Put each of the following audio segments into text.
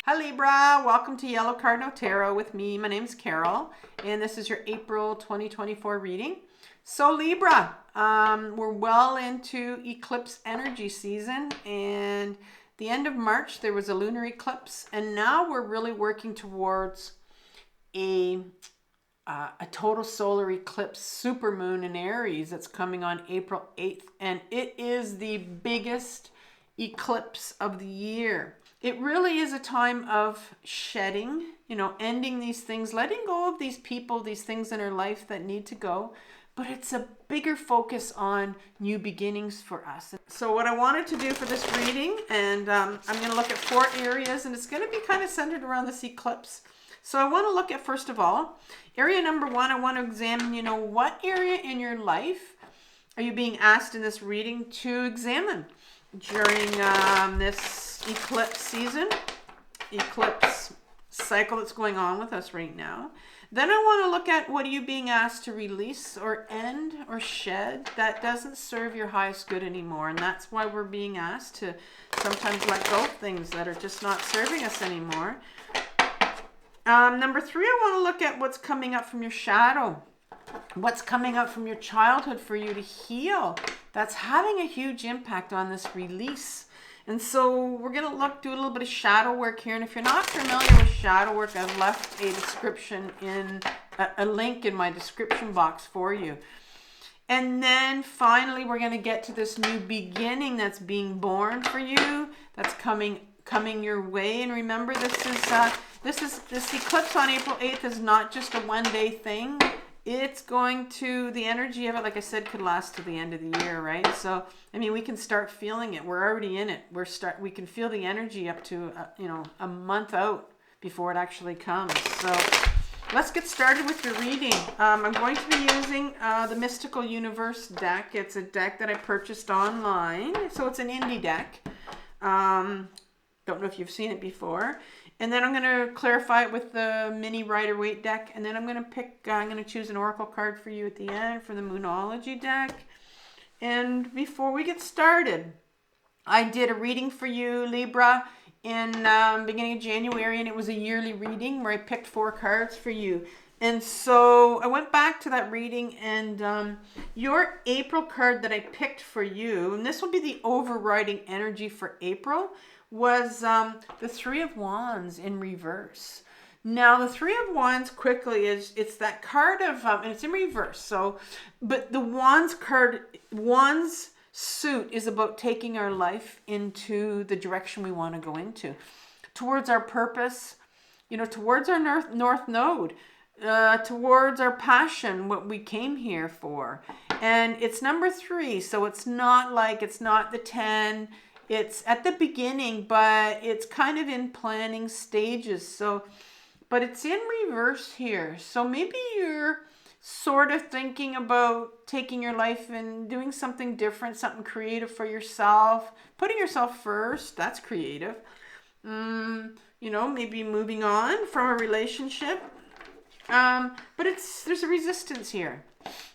Hi Libra, welcome to Yellow Cardinal Tarot with me. My name's Carol, and this is your April 2024 reading. So Libra, we're well into eclipse energy season, and the end of March there was a lunar eclipse, and now we're really working towards a total solar eclipse supermoon in Aries that's coming on April 8th, and it is the biggest eclipse of the year. It really is a time of shedding, ending these things, letting go of these people, these things in our life that need to go. But it's a bigger focus on new beginnings for us. So what I wanted to do for this reading, and I'm going to look at 4 areas, and it's going to be kind of centered around this eclipse. So I want to look at, first of all, area number 1, I want to examine, what area in your life are you being asked in this reading to examine during this eclipse season, eclipse cycle that's going on with us right now. Then I want to look at what are you being asked to release or end or shed that doesn't serve your highest good anymore. And that's why we're being asked to sometimes let go of things that are just not serving us anymore. Number 3, I want to look at what's coming up from your shadow. What's coming up from your childhood for you to heal. That's having a huge impact on this release. And so we're going to do a little bit of shadow work here. And if you're not familiar with shadow work, I've left a description a link in my description box for you. And then finally, we're going to get to this new beginning that's being born for you. That's coming your way. And remember, this eclipse on April 8th is not just a one-day thing. It's going to, the energy of it, like I said, could last to the end of the year, right? So, we can start feeling it. We're already in it. We can feel the energy up to, a month out before it actually comes. So let's get started with the reading. I'm going to be using the Mystical Universe deck. It's a deck that I purchased online. So it's an indie deck. Don't know if you've seen it before. And then I'm going to clarify it with the mini Rider-Waite deck. And then I'm going to choose an oracle card for you at the end for the Moonology deck. And before we get started, I did a reading for you, Libra, in beginning of January. And it was a yearly reading where I picked 4 cards for you. And so I went back to that reading, and your April card that I picked for you, and this will be the overriding energy for April, was the 3 of Wands in reverse. Now the 3 of Wands quickly it's that card of and it's in reverse. So, but the Wands card, Wands suit is about taking our life into the direction we want to go into, towards our purpose, towards our north node, towards our passion, what we came here for. And it's number 3, so it's not the 10. It's at the beginning, but it's kind of in planning stages. So, but it's in reverse here. So maybe you're sort of thinking about taking your life and doing something different, something creative for yourself, putting yourself first. That's creative. Maybe moving on from a relationship. But there's a resistance here.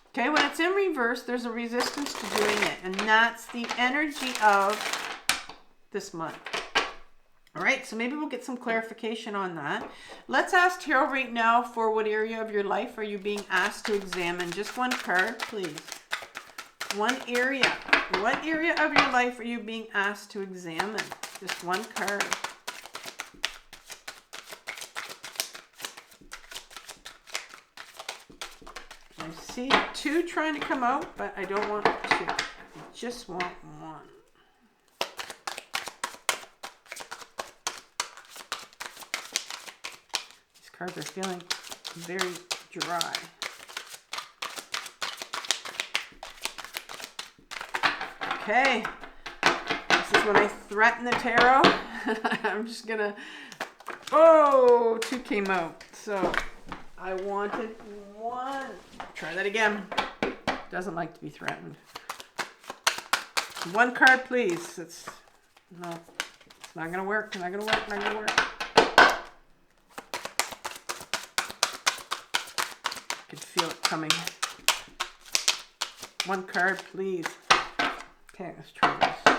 Okay, when it's in reverse, there's a resistance to doing it. And that's the energy of this month. All right, so maybe we'll get some clarification on that. Let's ask Tarot right now for what area of your life are you being asked to examine. Just one card, please. One area. What area of your life are you being asked to examine? Just one card. I see 2 trying to come out, but I don't want 2. I just want 1. Cards are feeling very dry. Okay, this is when I threaten the tarot. I'm just gonna, 2 came out. So I wanted 1. Try that again. Doesn't like to be threatened. 1 card, please. It's not gonna work. Not gonna work. I can feel it coming. 1 card, please. Okay, let's try this.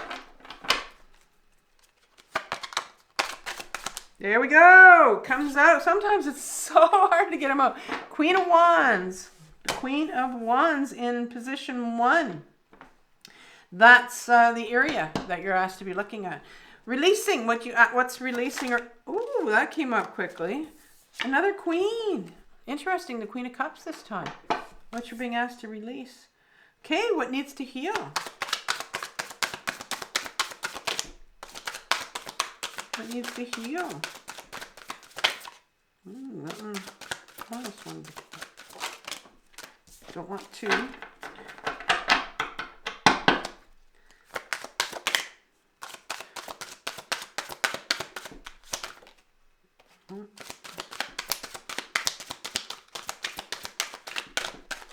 There we go. Comes out. Sometimes it's so hard to get them out. Queen of Wands. Queen of Wands in position 1. That's the area that you're asked to be looking at. Releasing what's releasing. Ooh, that came up quickly. Another queen. Interesting. The Queen of Cups this time. What you're being asked to release. Okay, what needs to heal? What needs to heal? That one. Oh, this one. Don't want two.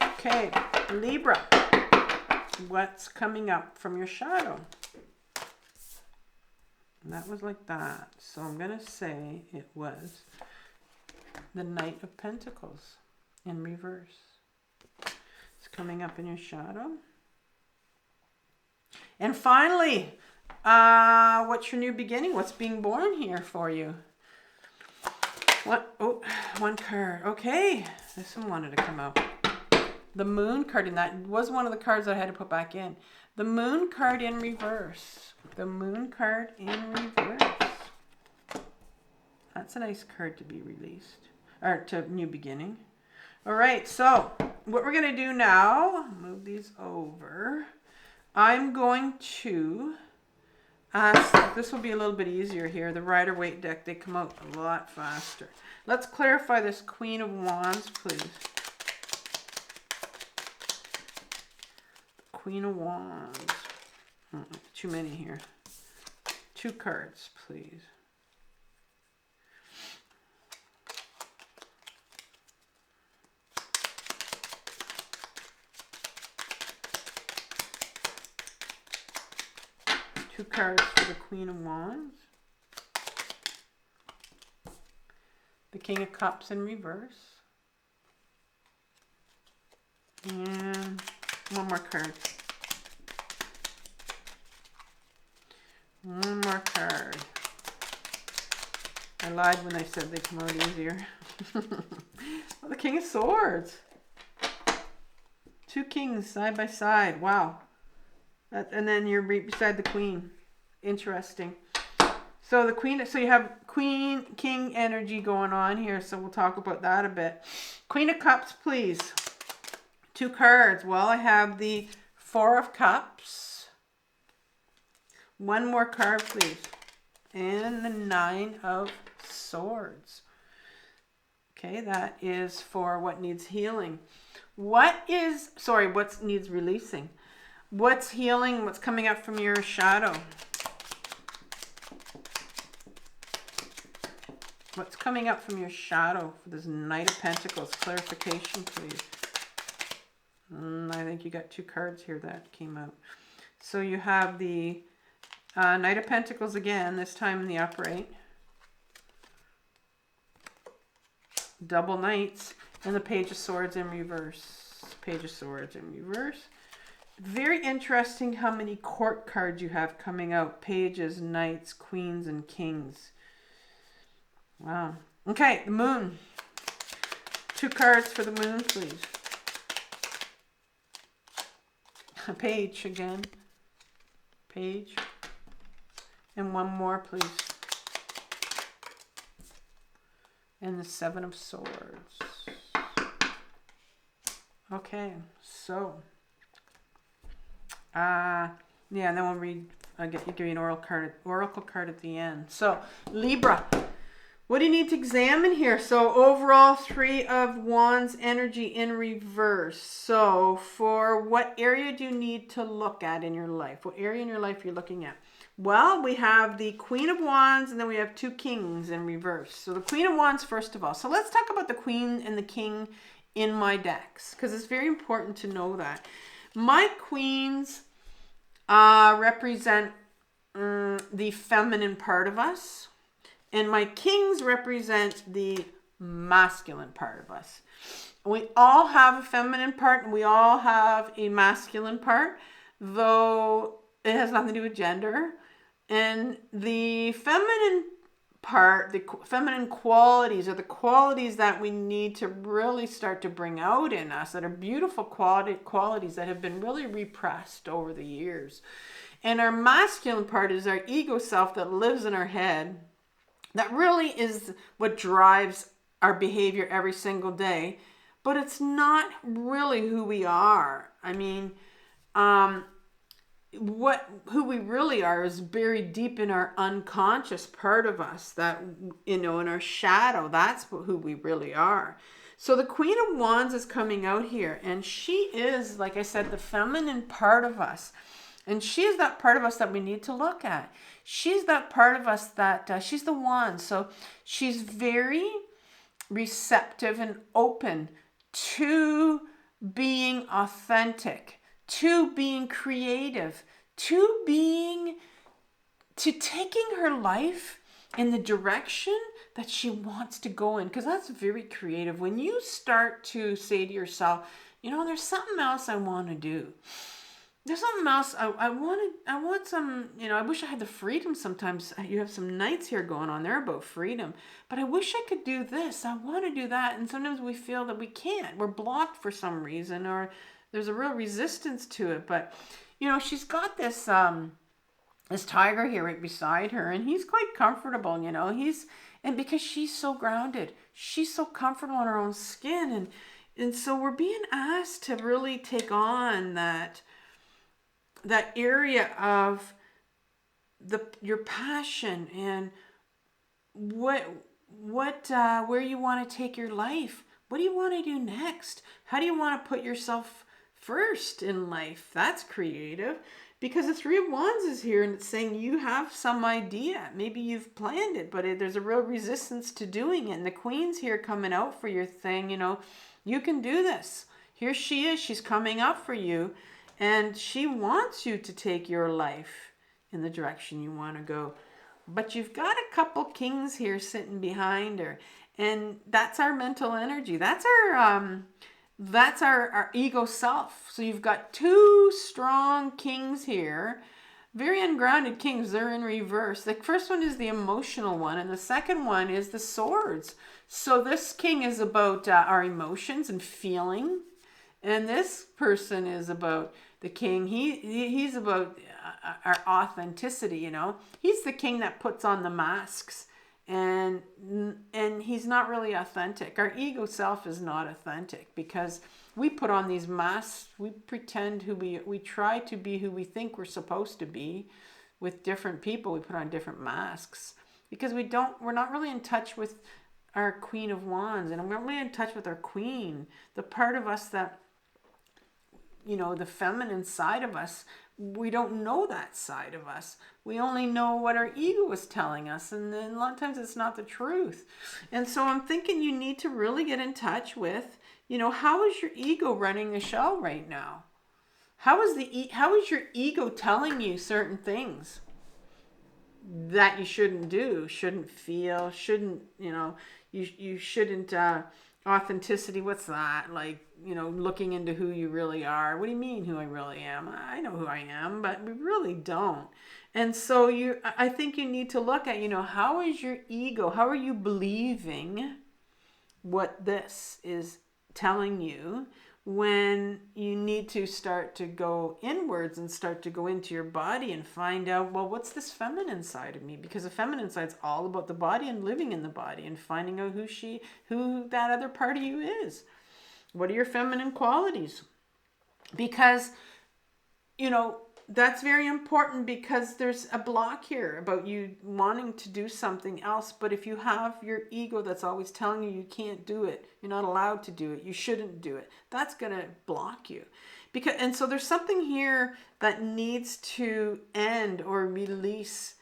Okay, Libra. What's coming up from your shadow? And that was like that. So I'm going to say it was the Knight of Pentacles in reverse. It's coming up in your shadow. And finally, what's your new beginning? What's being born here for you? What? Oh, one card. Okay, this one wanted to come out. The Moon card, and that was one of the cards I had to put back in. The Moon card in reverse. The Moon card in reverse. That's a nice card to be released. Or to new beginning. All right, so what we're going to do now, move these over. I'm going to ask, this will be a little bit easier here. The Rider-Waite deck, they come out a lot faster. Let's clarify this Queen of Wands, please. Queen of Wands. Too many here. 2 cards, please. Two cards for the Queen of Wands. The King of Cups in reverse. And one more card. One more card. I lied when I said they come out easier. Well, the King of Swords. 2 kings side by side. Wow. And then you're beside the Queen. Interesting. So the Queen, so you have Queen, King energy going on here. So we'll talk about that a bit. Queen of Cups, please. 2 cards. Well, I have the 4 of Cups. One more card, please. And the 9 of Swords. Okay, that is for what needs healing. What needs releasing? What's healing? What's coming up from your shadow? What's coming up from your shadow for this Knight of Pentacles? Clarification, please. I think you got 2 cards here that came out. So you have the Knight of Pentacles again, this time in the upright. Double Knights. And the Page of Swords in reverse. Page of Swords in reverse. Very interesting how many court cards you have coming out. Pages, Knights, Queens, and Kings. Wow. Okay, the Moon. 2 cards for the Moon, please. A Page again. Page. And one more, please. And the 7 of Swords. Okay, so. Yeah, and then we'll read, give you an oracle card at the end. So, Libra. What do you need to examine here? So, overall, 3 of Wands energy in reverse. So, for what area do you need to look at in your life? What area in your life are you looking at? Well, we have the Queen of Wands, and then we have 2 kings in reverse. So, the Queen of Wands, first of all. So, let's talk about the Queen and the King in my decks, because it's very important to know that. My queens represent the feminine part of us. And my kings represent the masculine part of us. We all have a feminine part and we all have a masculine part, though it has nothing to do with gender. And the feminine the feminine qualities are the qualities that we need to really start to bring out in us, that are beautiful qualities that have been really repressed over the years. And our masculine part is our ego self that lives in our head, that really is what drives our behavior every single day, but it's not really who we are. I mean, who we really are is buried deep in our unconscious part of us, that, in our shadow. That's who we really are. So the Queen of Wands is coming out here, and she is, like I said, the feminine part of us. And she is that part of us that we need to look at. She's that part of us that, she's the wand. So she's very receptive and open to being authentic, to being creative, to taking her life in the direction that she wants to go in, because that's very creative. When you start to say to yourself, there's something else I want to do. There's something else I want some, I wish I had the freedom. Sometimes you have some nights here going on there about freedom, but I wish I could do this. I want to do that. And sometimes we feel that we can't. We're blocked for some reason, or there's a real resistance to it. But, she's got this, this tiger here right beside her, and he's quite comfortable, and because she's so grounded, she's so comfortable in her own skin. And so we're being asked to really take on that area of your passion, and where you want to take your life. What do you want to do next? How do you want to put yourself first in life? That's creative, because the Three of Wands is here, and it's saying you have some idea. Maybe you've planned it, but there's a real resistance to doing it. And the Queen's here coming out for your thing. You can do this. Here she is. She's coming up for you. And she wants you to take your life in the direction you want to go. But you've got a couple kings here sitting behind her. And that's our mental energy. That's our ego self. So you've got two strong kings here. Very ungrounded kings. They're in reverse. The first one is the emotional one, and the second one is the swords. So this king is about our emotions and feeling. And this person is about the king. He's about our authenticity, He's the king that puts on the masks, and he's not really authentic. Our ego self is not authentic, because we put on these masks. We pretend we try to be who we think we're supposed to be with different people. We put on different masks because we're not really in touch with our Queen of Wands, and we're not really in touch with our queen, the part of us that, the feminine side of us. We don't know that side of us. We only know what our ego is telling us, and then a lot of times it's not the truth. And so I'm thinking you need to really get in touch with, how is your ego running the show right now? How is your ego telling you certain things that you shouldn't do, shouldn't feel, shouldn't, you shouldn't, authenticity, what's that? Like, looking into who you really are. What do you mean who I really am? I know who I am, but we really don't. And so I think you need to look at, how is your ego? How are you believing what this is telling you, when you need to start to go inwards and start to go into your body and find out, well, what's this feminine side of me? Because the feminine side's all about the body and living in the body and finding out who that other part of you is. What are your feminine qualities? Because, that's very important, because there's a block here about you wanting to do something else. But if you have your ego that's always telling you can't do it, you're not allowed to do it, you shouldn't do it, that's going to block you. And so there's something here that needs to end or release,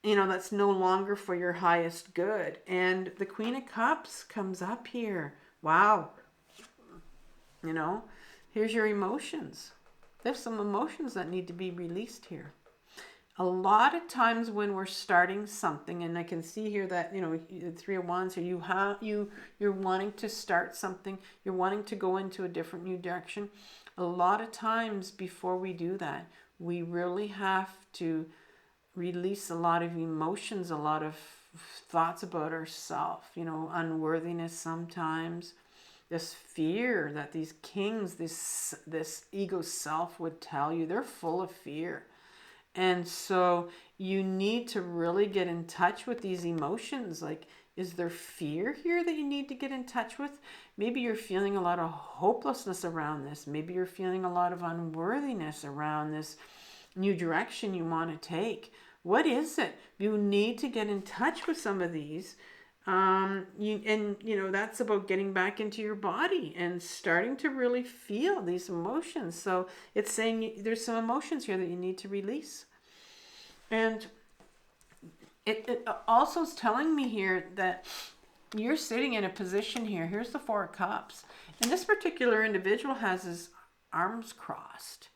that's no longer for your highest good. And the Queen of Cups comes up here. Wow. Here's your emotions. There's some emotions that need to be released here. A lot of times when we're starting something, and I can see here that, the Three of Wands here, you're wanting to start something, you're wanting to go into a different new direction. A lot of times before we do that, we really have to release a lot of emotions, a lot of thoughts about ourselves, you know, unworthiness sometimes, this fear that these kings, this ego self would tell you, they're full of fear. And so you need to really get in touch with these emotions. Like, is there fear here that you need to get in touch with? Maybe you're feeling a lot of hopelessness around this. Maybe you're feeling a lot of unworthiness around this new direction you want to take. What is it? You need to get in touch with some of these. That's about getting back into your body and starting to really feel these emotions. So it's saying there's some emotions here that you need to release. And it also is telling me here that you're sitting in a position here. Here's the Four of Cups. And this particular individual has his arms crossed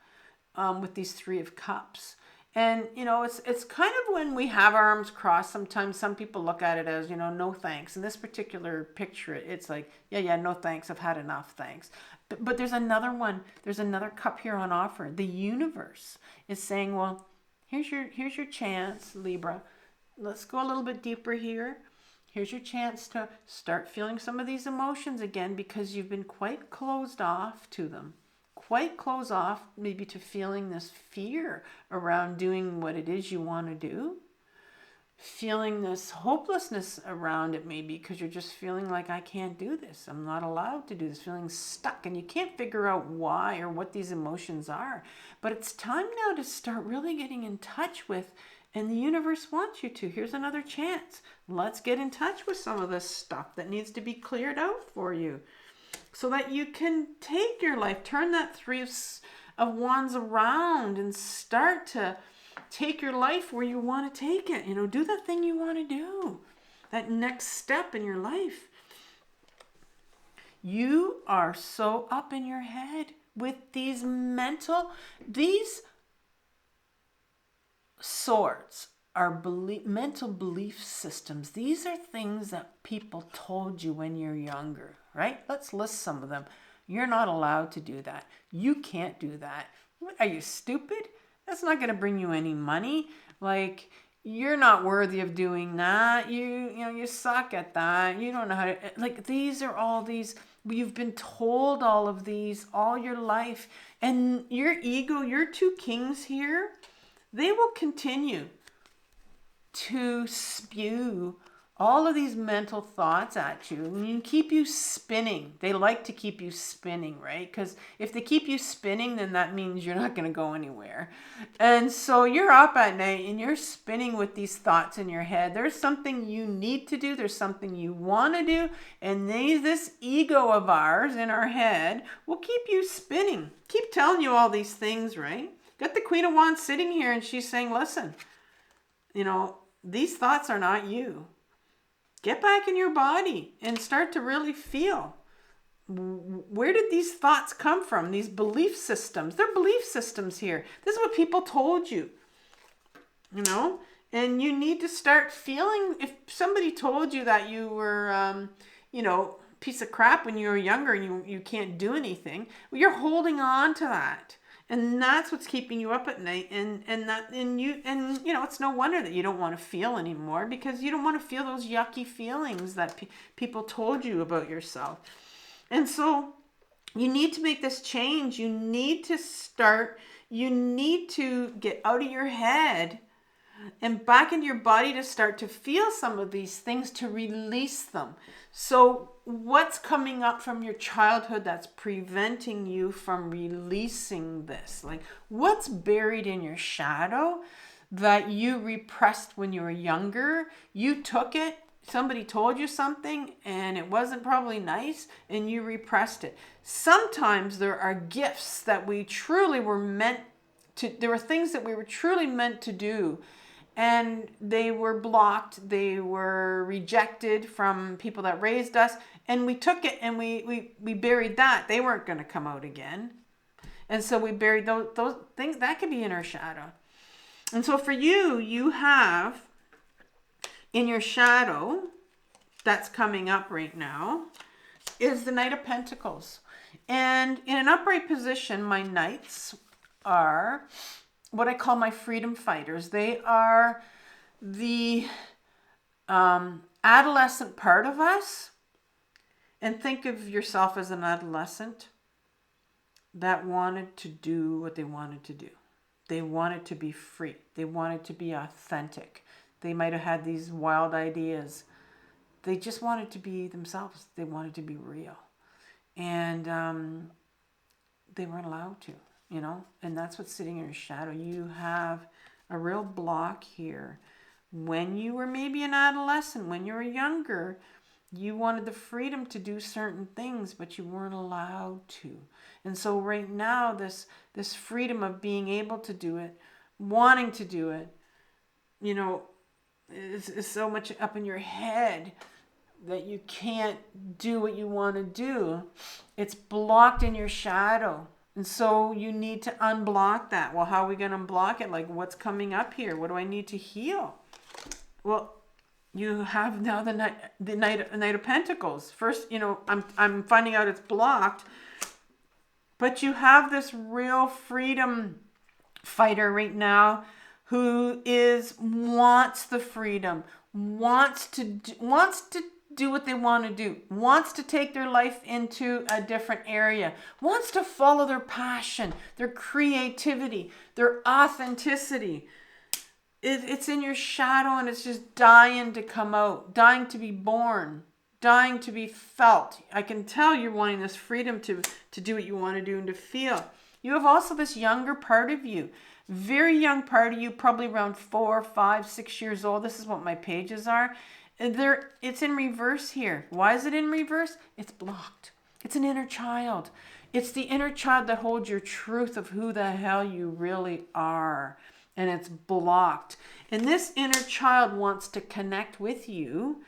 with these Three of Cups. And, you know, it's kind of when we have our arms crossed, sometimes some people look at it as, you know, no thanks. In this particular picture, it's like, yeah, no thanks. I've had enough, thanks. But there's another one. There's another cup here on offer. The universe is saying, well, here's your chance, Libra. Let's go a little bit deeper here. Here's your chance to start feeling some of these emotions again, because you've been quite closed off to them. Quite close off maybe to feeling this fear around doing what it is you want to do. Feeling this hopelessness around it maybe because you're just feeling like, I can't do this. I'm not allowed to do this. Feeling stuck, and you can't figure out why or what these emotions are. But it's time now to start really getting in touch with, and the universe wants you to. Here's another chance. Let's get in touch with some of this stuff that needs to be cleared out for you, so that you can take your life, turn that Three of Wands around and start to take your life where you want to take it. You know, do the thing you want to do. That next step in your life. You are so up in your head with these swords are mental belief systems. These are things that people told you when you're younger, right? Let's list some of them. You're not allowed to do that. You can't do that. Are you stupid? That's not going to bring you any money. Like, you're not worthy of doing that. You suck at that. You don't know how to, like, these are all these, you've been told all of these all your life. And your ego, your two kings here, they will continue to spew all of these mental thoughts at you and keep you spinning. They like to keep you spinning, right? Because if they keep you spinning, then that means you're not going to go anywhere. And so you're up at night and you're spinning with these thoughts in your head. There's something you need to do. There's something you want to do. And this ego of ours in our head will keep you spinning. Keep telling you all these things, right? Got the Queen of Wands sitting here and she's saying, listen, you know, these thoughts are not you. Get back in your body and start to really feel. Where did these thoughts come from? These belief systems. They're belief systems here. This is what people told you. You know? And you need to start feeling, if somebody told you that you were, piece of crap when you were younger and you can't do anything, well, you're holding on to that. And that's what's keeping you up at night. And it's no wonder that you don't want to feel anymore, because you don't want to feel those yucky feelings that people told you about yourself. And so you need to make this change. You need to get out of your head and back into your body to start to feel some of these things, to release them. So what's coming up from your childhood that's preventing you from releasing this? Like, what's buried in your shadow that you repressed when you were younger? You took it, somebody told you something and it wasn't probably nice, and you repressed it. Sometimes there are gifts that we truly were meant to, there were things that we were truly meant to do, and they were blocked, they were rejected from people that raised us, and we took it and we buried that. They weren't going to come out again. And so we buried those things that could be in our shadow. And so for you, you have in your shadow that's coming up right now is the Knight of Pentacles. And in an upright position, my knights are what I call my freedom fighters. They are the adolescent part of us, and think of yourself as an adolescent that wanted to do what they wanted to do. They wanted to be free. They wanted to be authentic. They might have had these wild ideas. They just wanted to be themselves. They wanted to be real. And they weren't allowed to, you know, and that's what's sitting in your shadow. You have a real block here. When you were maybe an adolescent, when you were younger, you wanted the freedom to do certain things, but you weren't allowed to. And so right now, this freedom of being able to do it, wanting to do it, you know, is so much up in your head that you can't do what you want to do. It's blocked in your shadow. And so you need to unblock that. Well, how are we going to unblock it? Like, what's coming up here? What do I need to heal? Well, you have now the Knight of Pentacles. First, you know, I'm finding out it's blocked. But you have this real freedom fighter right now who wants the freedom, wants to do what they want to do, wants to take their life into a different area, wants to follow their passion, their creativity, their authenticity. It's in your shadow and it's just dying to come out, dying to be born, dying to be felt. I can tell you're wanting this freedom to do what you want to do and to feel. You have also this younger part of you, very young part of you, probably around 4, 5, 6 years old. This is what my pages are. It's in reverse here. Why is it in reverse? It's blocked. It's an inner child. It's the inner child that holds your truth of who the hell you really are. And it's blocked. And this inner child wants to connect with you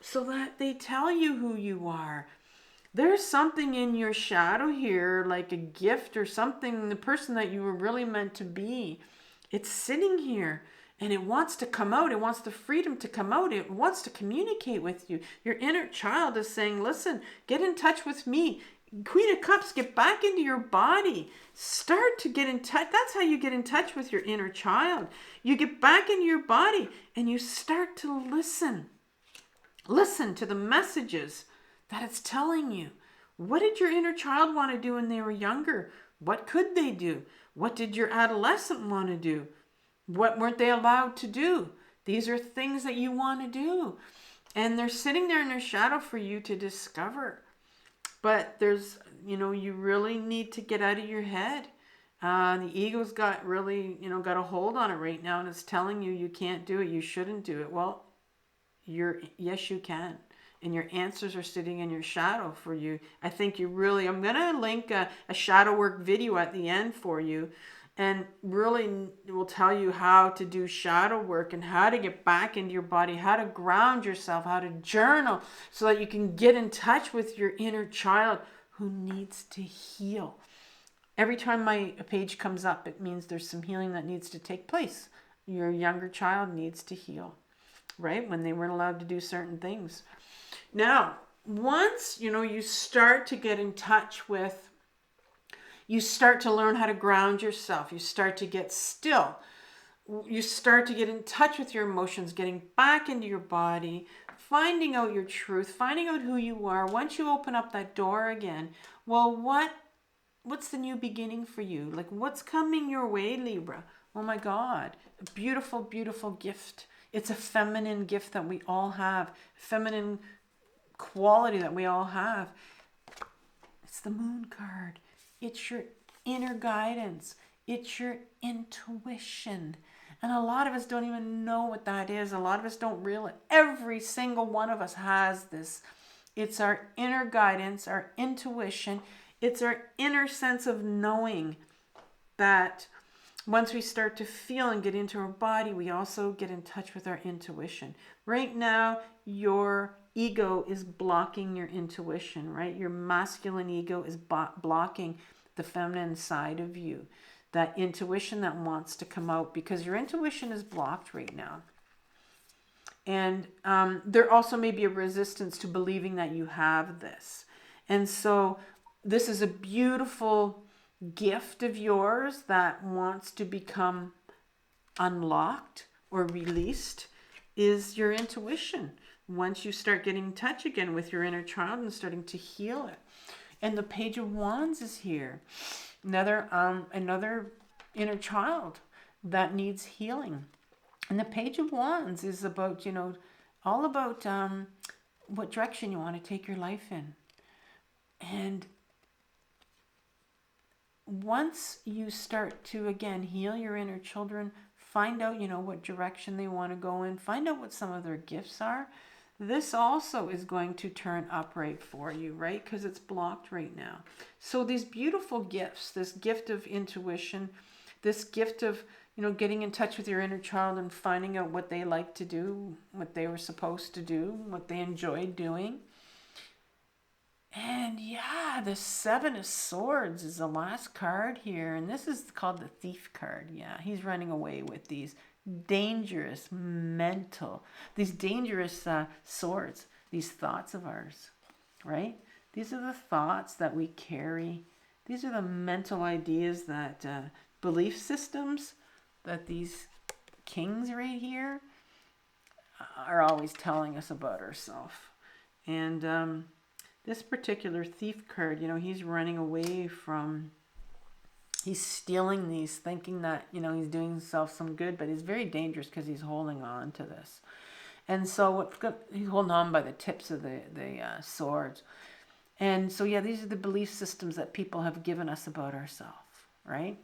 so that they tell you who you are. There's something in your shadow here, like a gift or something, the person that you were really meant to be. It's sitting here and it wants to come out. It wants the freedom to come out. It wants to communicate with you. Your inner child is saying, listen, get in touch with me. Queen of Cups, get back into your body. Start to get in touch. That's how you get in touch with your inner child. You get back into your body and you start to listen. Listen to the messages that it's telling you. What did your inner child want to do when they were younger? What could they do? What did your adolescent want to do? What weren't they allowed to do? These are things that you want to do. And they're sitting there in their shadow for you to discover. But there's, you know, you really need to get out of your head. The ego's got really, you know, got a hold on it right now. And it's telling you you can't do it. You shouldn't do it. Well, yes, you can. And your answers are sitting in your shadow for you. I think you really, I'm going to link a shadow work video at the end for you. And really will tell you how to do shadow work and how to get back into your body, how to ground yourself, how to journal so that you can get in touch with your inner child who needs to heal. Every time a page comes up, it means there's some healing that needs to take place. Your younger child needs to heal, right? When they weren't allowed to do certain things. Now, once, you know, you start to get in touch with, you start to learn how to ground yourself. You start to get still. You start to get in touch with your emotions, getting back into your body, finding out your truth, finding out who you are. Once you open up that door again, well, what's the new beginning for you? Like, what's coming your way, Libra? Oh my God, a beautiful, beautiful gift. It's a feminine gift that we all have, feminine quality that we all have. It's the Moon card. It's your inner guidance. It's your intuition. And a lot of us don't even know what that is. A lot of us don't realize. Every single one of us has this. It's our inner guidance, our intuition. It's our inner sense of knowing that once we start to feel and get into our body, we also get in touch with our intuition. Right now, your ego is blocking your intuition, right? Your masculine ego is blocking the feminine side of you. That intuition that wants to come out because your intuition is blocked right now. And there also may be a resistance to believing that you have this. And so this is a beautiful gift of yours that wants to become unlocked or released. is your intuition. Once you start getting in touch again with your inner child and starting to heal it. And the Page of Wands is here. Another inner child that needs healing. And the Page of Wands is about, you know, all about what direction you want to take your life in. And once you start to, again, heal your inner children, find out, you know, what direction they want to go in, find out what some of their gifts are, this also is going to turn upright for you, right? Because it's blocked right now. So these beautiful gifts, this gift of intuition, this gift of, you know, getting in touch with your inner child and finding out what they like to do, what they were supposed to do, what they enjoyed doing. And yeah, the Seven of Swords is the last card here. And this is called the Thief card. Yeah, he's running away with these dangerous these dangerous swords, these thoughts of ours, right? These are the thoughts that we carry. These are the mental ideas that, belief systems that these kings right here are always telling us about ourselves. And this particular Thief card, you know, he's running away from, he's stealing these, thinking that, you know, he's doing himself some good, but he's very dangerous because he's holding on to this. And so he's holding on by the tips of the swords. And so, yeah, these are the belief systems that people have given us about ourselves, right?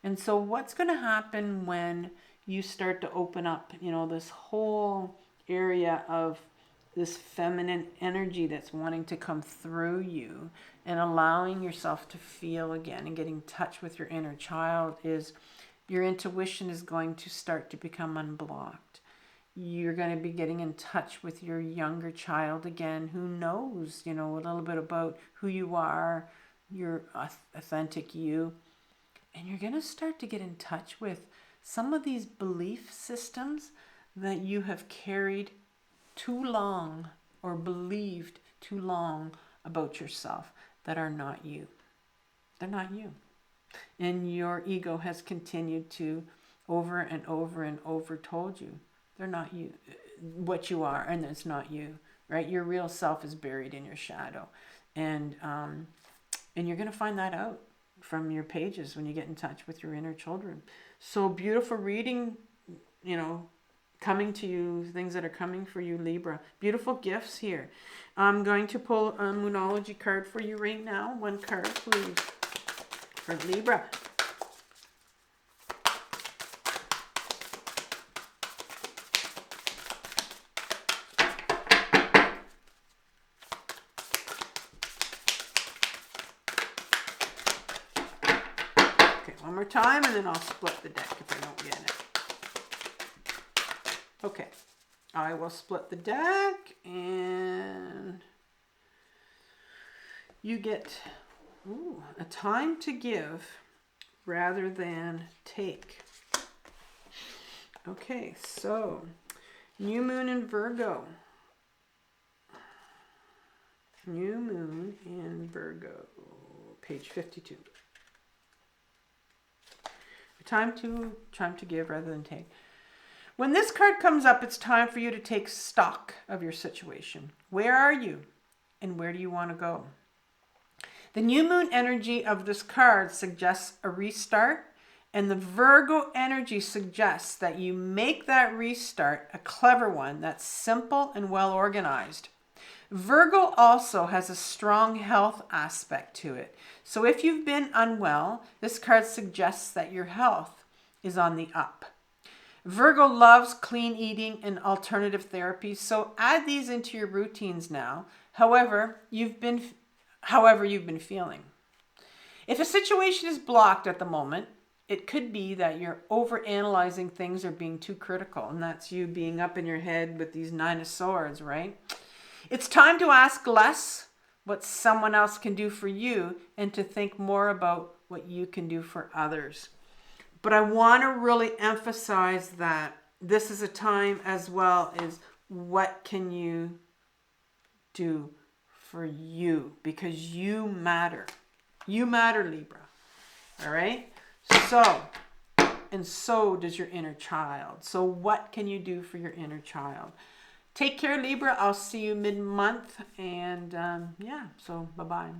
And so what's going to happen when you start to open up, you know, this whole area of this feminine energy that's wanting to come through you and allowing yourself to feel again and getting in touch with your inner child, is your intuition is going to start to become unblocked. You're going to be getting in touch with your younger child again, who knows, you know, a little bit about who you are, your authentic you. And you're going to start to get in touch with some of these belief systems that you have carried too long or believed too long about yourself that are not you. They're not you. And your ego has continued to over and over and over told you they're not you, what you are, and it's not you, right? Your real self is buried in your shadow. And you're going to find that out from your pages when you get in touch with your inner children. So beautiful reading, you know, coming to you, things that are coming for you, Libra. Beautiful gifts here. I'm going to pull a Moonology card for you right now. One card, please, for Libra. Okay, one more time, and then I'll split the deck if I don't get it. Okay, I will split the deck, and you get a time to give rather than take. Okay, so new moon in Virgo. New moon in Virgo, page 52. Time to give rather than take. When this card comes up, it's time for you to take stock of your situation. Where are you? And where do you want to go? The new moon energy of this card suggests a restart, and the Virgo energy suggests that you make that restart a clever one that's simple and well organized. Virgo also has a strong health aspect to it. So if you've been unwell, this card suggests that your health is on the up. Virgo loves clean eating and alternative therapies, so add these into your routines now, however you've been feeling. If a situation is blocked at the moment, it could be that you're overanalyzing things or being too critical, and that's you being up in your head with these Nine of Swords, right? It's time to ask less what someone else can do for you and to think more about what you can do for others. But I want to really emphasize that this is a time as well as what can you do for you, because you matter. You matter, Libra. All right? So and so does your inner child. So what can you do for your inner child? Take care, Libra. I'll see you mid-month. And yeah, so bye-bye.